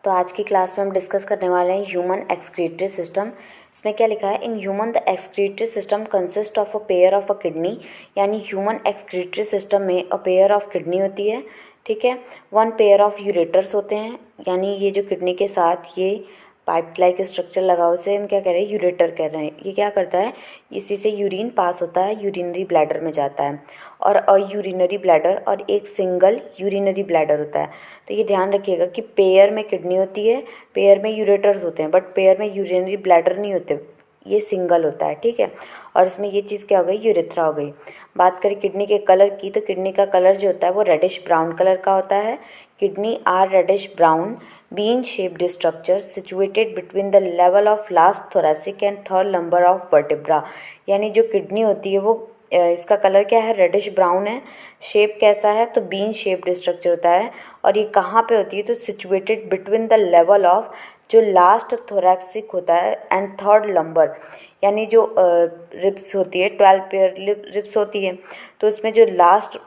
तो आज की क्लास में हम डिस्कस करने वाले हैं ह्यूमन एक्सक्रीटरी सिस्टम। इसमें क्या लिखा है, in human the excretory system consist of a pair of a kidney. यानी ह्यूमन एक्सक्रीटरी सिस्टम में अ पेयर ऑफ किडनी होती है, ठीक है। वन पेयर ऑफ यूरेटर्स होते हैं, यानी ये जो किडनी के साथ ये पाइप लाइक स्ट्रक्चर लगा हुआ, उसे हम क्या कह रहे हैं, यूरेटर कह रहे हैं। ये क्या करता है, इसी से यूरिन पास होता है, यूरिनरी ब्लैडर में जाता है। और अ यूरिनरी ब्लैडर और एक सिंगल यूरिनरी ब्लैडर होता है। तो ये ध्यान रखिएगा कि पेयर में किडनी होती है, पेयर में यूरेटर्स होते हैं, बट पेयर में यूरिनरी ब्लैडर नहीं होते, ये सिंगल होता है, ठीक है। और इसमें ये चीज़ क्या हो गई, यूरेथ्रा हो गई। बात करें किडनी के कलर की, तो किडनी का कलर जो होता है वो रेडिश ब्राउन कलर का होता है। Kidney are reddish brown bean shaped structure situated between the level of last thoracic and third lumbar of vertebra। यानी जो किडनी होती है वो इसका कलर क्या है, रेडिश ब्राउन है। शेप कैसा है, तो बीन शेप्ड स्ट्रक्चर होता है। और ये कहाँ पे होती है, तो situated between the level of जो लास्ट थोरैक्सिक होता है एंड थर्ड लंबर, यानी जो रिब्स होती है, 12 पेयर रिब्स होती है, तो उसमें जो लास्ट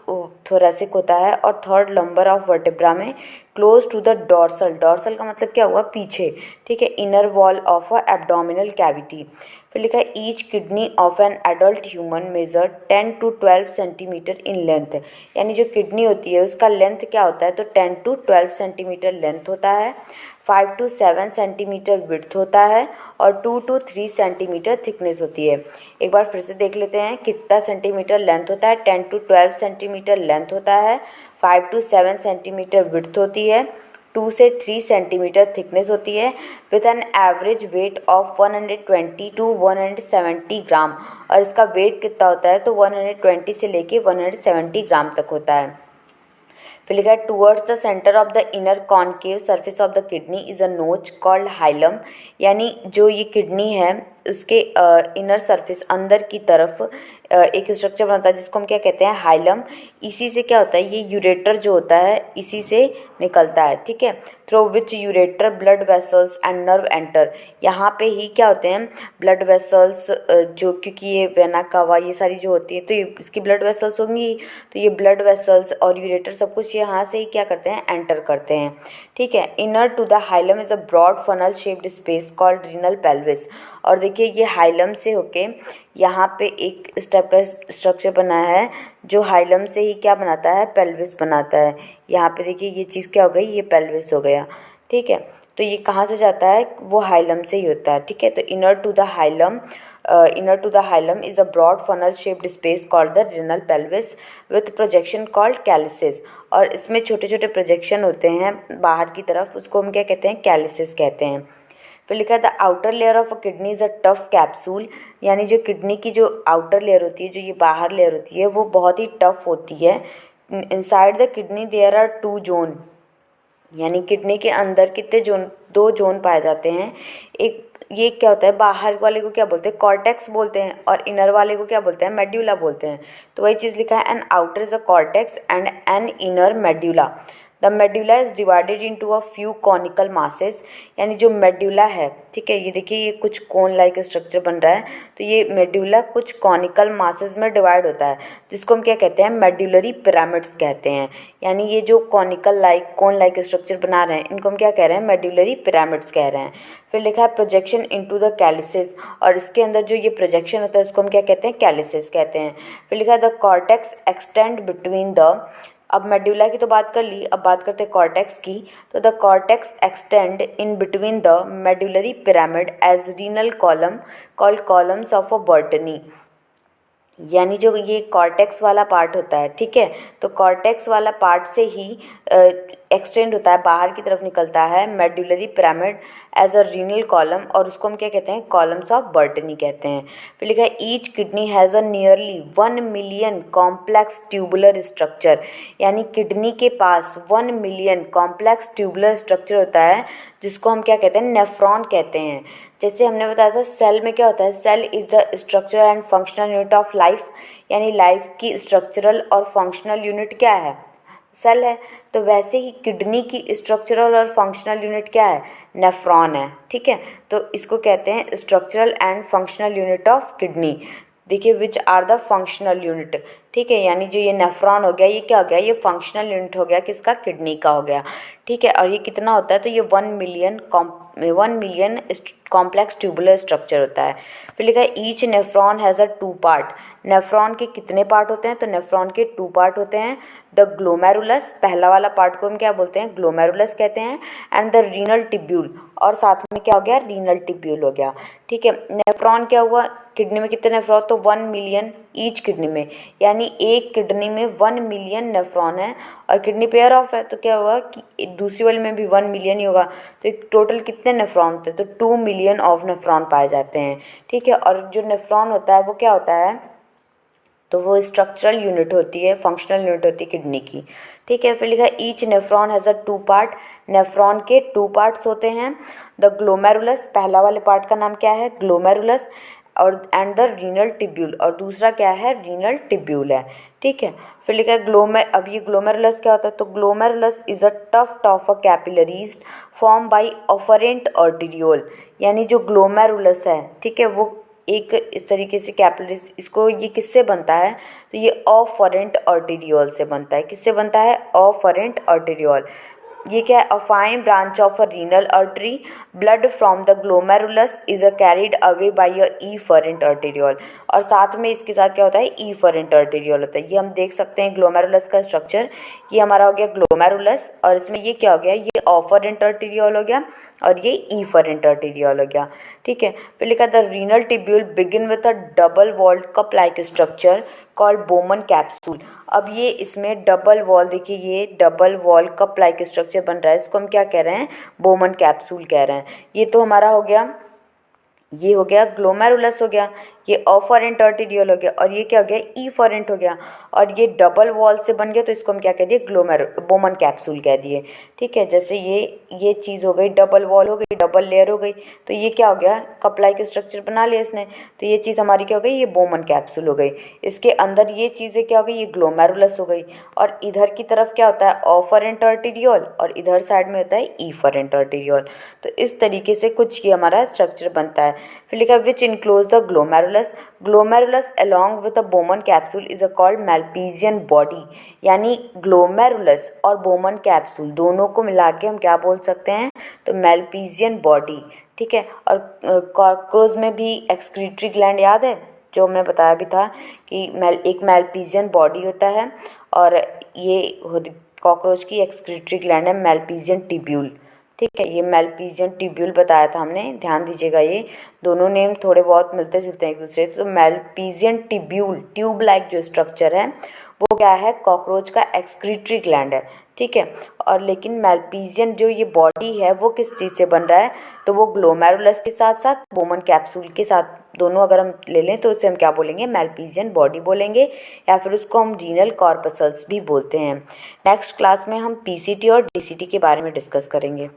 थोरैसिक होता है और थर्ड लंबर ऑफ वर्टेब्रा में close to the dorsal. Dorsal का मतलब क्या हुआ, पीछे, ठीक है, inner wall of a abdominal cavity. फिर लिखा है each kidney of an adult human measure 10 to 12 centimetre in length. यानी जो किडनी होती है उसका लेंथ क्या होता है, तो 10 to 12 सेंटीमीटर लेंथ होता है, 5 to 7 सेंटीमीटर विड्थ होता है और 2 to 3 सेंटीमीटर थिकनेस होती है। एक बार फिर से देख लेते हैं कितना सेंटीमीटर लेंथ होता है, 10 to 12 सेंटीमीटर लेंथ होता है, 5 to 7 सेंटीमीटर विड्थ होती है, 2 से 3 सेंटीमीटर थिकनेस होती है, with an average weight of 120 to 170 ग्राम। और इसका वेट कितना होता है, तो 120 से लेके 170 ग्राम तक होता है। फिर लिखा है towards the centre of the inner concave surface of the kidney is a नोच कॉल्ड हाइलम। यानी जो ये किडनी है उसके इनर सरफेस अंदर की तरफ एक स्ट्रक्चर बनता है जिसको हम क्या कहते हैं, हाइलम। इसी से क्या होता है, ये यूरेटर जो होता है इसी से निकलता है, ठीक है। Through which ureter blood vessels and nerve enter. यहाँ पे ही क्या होते हैं, ब्लड वेसल्स, जो क्योंकि ये वेना कावा ये सारी जो होती है तो ये इसकी ब्लड वेसल्स होंगी, तो ये ब्लड वेसल्स और यूरेटर सब कुछ यहाँ से ही क्या करते हैं, एंटर करते हैं, ठीक है। Inner to the hilum is a broad funnel shaped space called renal pelvis. और देखिए ये हाइलम से होके यहाँ पे एक स्टेप का स्ट्रक्चर बना है जो हाइलम से ही क्या बनाता है, पेल्विस बनाता है। यहाँ पे देखिए ये चीज़ क्या हो गई, ये पेल्विस हो गया, ठीक है। तो ये कहाँ से जाता है, वो हाइलम से ही होता है, ठीक है। तो inner to the hilum is a broad funnel shaped space called the renal pelvis with projection called calyces. और इसमें छोटे छोटे प्रोजेक्शन होते हैं बाहर की तरफ, उसको हम क्या कहते हैं, कैलिसिस कहते हैं। फिर लिखा है the outer layer of a kidney is a tough capsule. यानी जो किडनी की जो आउटर लेयर होती है, जो ये बाहर लेयर होती है, वो बहुत ही टफ होती है। Inside the kidney there are 2 zone. यानी किडनी के अंदर कितने जोन, 2 जोन पाए जाते हैं। एक ये क्या होता है, बाहर वाले को क्या बोलते हैं, कॉर्टेक्स बोलते हैं, और इनर वाले को क्या बोलते हैं, मेड्यूला बोलते हैं। तो वही चीज़ लिखा है, an outer is a cortex and an inner medulla. The medulla is divided into a few conical masses. यानी जो मेड्यूला है, ठीक है, ये देखिए ये कुछ कोन लाइक स्ट्रक्चर बन रहा है, तो ये मेड्यूला कुछ कॉनिकल मासेस में डिवाइड होता है, जिसको हम क्या कहते हैं, मेड्यूलरी पिरामिड्स कहते हैं। यानी ये जो conical like cone like structure बना रहे हैं इनको हम क्या कह रहे हैं, मेड्यूलरी पिरामिड्स कह रहे हैं। फिर लिखा है प्रोजेक्शन इनटू द कैलिसिस। और इसके अंदर जो ये प्रोजेक्शन होता है उसको हम क्या कहते हैं, कैलिसिस कहते हैं। फिर लिखा है the cortex extend between the. अब मेड्यूला की तो बात कर ली, अब बात करते हैं कॉर्टेक्स की। तो the cortex extend in between the medullary pyramid as renal column called columns of a Bertini. यानी जो ये कॉर्टेक्स वाला पार्ट होता है, ठीक है, तो कॉर्टेक्स वाला पार्ट से ही एक्सटेंड होता है, बाहर की तरफ निकलता है medullary pyramid as a renal column, और उसको हम क्या कहते हैं, कॉलम्स ऑफ बर्टनी कहते हैं। फिर लिखा है each kidney has a nearly 1 million complex tubular structure. यानी किडनी के पास 1 मिलियन कॉम्प्लेक्स ट्यूबुलर स्ट्रक्चर होता है, जिसको हम क्या कहते हैं, नेफ्रॉन कहते हैं। जैसे हमने बताया था सेल में क्या होता है, cell is the structural and functional unit of life. यानी लाइफ की स्ट्रक्चरल और फंक्शनल यूनिट क्या है, सेल है। तो वैसे ही किडनी की स्ट्रक्चरल और फंक्शनल यूनिट क्या है, नेफ्रॉन है, ठीक है। तो इसको कहते हैं structural and functional unit of kidney. देखिए which are the functional unit, ठीक है। यानी जो ये नेफ्रॉन हो गया, ये क्या हो गया, ये फंक्शनल यूनिट हो गया किसका, किडनी का हो गया। ठीक है। और ये कितना होता है, तो ये 1 मिलियन कॉम्प्लेक्स ट्यूबुलर स्ट्रक्चर होता है। फिर लिखा है each nephron has a 2 part. Nephron के कितने पार्ट होते हैं, तो नेफ्रॉन के 2 पार्ट होते हैं। द ग्लोमेरुलस, पहला वाला पार्ट को हम क्या बोलते हैं, ग्लोमेरुलस कहते हैं। एंड द रीनल टिब्यूल, और साथ में क्या हो गया, रीनल टिब्यूल हो गया। ठीक है। नेफ्रॉन क्या हुआ, किडनी में कितने नेफ्रॉन, तो 1 मिलियन ईच किडनी में, यानी एक किडनी में 1 मिलियन नेफ्रॉन है। और किडनी पेयर ऑफ है तो क्या हुआ कि दूसरी वाली में भी 1 मिलियन ही होगा, तो टोटल कितने नेफ्रॉन होते हैं, तो 2 मिलियन ऑफ नेफ्रॉन पाए जाते हैं। ठीक है। और जो नेफ्रॉन होता है वो क्या होता है, तो वो स्ट्रक्चरल यूनिट होती है, फंक्शनल यूनिट होती है किडनी की। ठीक है। फिर लिखा है each nephron has a 2 part. Nephron के 2 पार्ट्स होते हैं। द ग्लोमेरुलस, पहला वाले पार्ट का नाम क्या है, ग्लोमेरुलस, और एंड द रीनल टिब्यूल, और दूसरा क्या है, रीनल टिब्यूल है। ठीक है। फिर लिखा है अब ये ग्लोमेरुलस क्या होता है, तो glomerulus is a tuft of a capillaries form by afferent arteriole. यानी जो ग्लोमेरुलस है, ठीक है, वो एक इस तरीके से कैपिलरीज, इसको ये किससे बनता है, तो ये ऑफरेंट आर्टेरियोल से बनता है। किससे बनता है, ऑफरेंट आर्टेरियोल। ये क्या है, a fine branch of a renal artery, blood from the glomerulus is a carried away by a efferent arteriole. और साथ में इसके साथ क्या होता है, ईफरेंट आर्टेरियोल होता है। ये हम देख सकते हैं ग्लोमेरुलस का स्ट्रक्चर, ये हमारा हो गया ग्लोमेरुलस, और इसमें ये क्या हो गया, ये ऑफरेंट आर्टेरियोल हो गया, और ये ईफरेंट आर्टेरियोल हो गया। ठीक है। फिर लिखा the renal tubule begin with a double walled cup like structure called Bowman capsule. अब ये इसमें डबल वॉल, देखिए ये double wall cup like structure बन रहा है, इसको हम क्या कह रहे हैं, बोमन कैप्सूल कह रहे हैं। ये तो हमारा हो गया, ये हो गया ग्लोमेरुलस हो गया, ये ऑफरेंट आर्टेरियोल हो गया, और ये क्या हो गया, ईफरेंट हो गया, और ये डबल वॉल से बन गया, तो इसको हम क्या कह दिए, बोमन कैप्सूल कह दिए। ठीक है। जैसे ये चीज़ हो गई, डबल वॉल हो गई, डबल लेयर हो गई, तो ये क्या हो गया, कप लाइक स्ट्रक्चर बना लिया इसने, तो ये चीज़ हमारी क्या हो गई, ये बोमन कैप्सूल हो गई। इसके अंदर ये चीज़ें क्या हो गई, ये ग्लोमेरुलस हो गई, और इधर की तरफ क्या होता है, ऑफरेंट आर्टेरियोल, और इधर साइड में होता है ईफरेंट आर्टेरियोल। तो इस तरीके से कुछ ये हमारा स्ट्रक्चर बनता है। फिर लिखा which enclose the glomerulus along with a Bowman capsule is called Malpighian body। यानी ग्लोमेरुलस और बोमन कैप्सूल दोनों को मिला के हम क्या बोल सकते हैं, तो मेल्पीजियन बॉडी। ठीक है। और कॉकरोच में भी एक्सक्रीटरी ग्लैंड याद है, जो हमने बताया भी था कि एक मेल्पीजियन बॉडी होता है, और ये कॉकरोच की एक्सक्रीटरी ग्लैंड है मेल्पीजियन टिब्यूल। ठीक है। ये मेल्पीजियन टिब्यूल बताया था हमने, ध्यान दीजिएगा, ये दोनों नेम थोड़े बहुत मिलते जुलते हैं एक दूसरे से। तो मेल्पीजियन टिब्यूल, ट्यूब लाइक जो स्ट्रक्चर है वो क्या है, कॉकरोच का एक्सक्रीटरी ग्लैंड है। ठीक है। और लेकिन मेल्पीजियन जो ये बॉडी है वो किस चीज़ से बन रहा है, तो वो ग्लोमेरुलस के साथ साथ बोमन कैप्सूल के साथ, दोनों अगर हम ले लें तो उसे हम क्या बोलेंगे, मेल्पीजियन बॉडी बोलेंगे, या फिर उसको हम रीनल कॉर्पसल्स भी बोलते हैं। नेक्स्ट क्लास में हम पीसीटी और डीसीटी के बारे में डिस्कस करेंगे।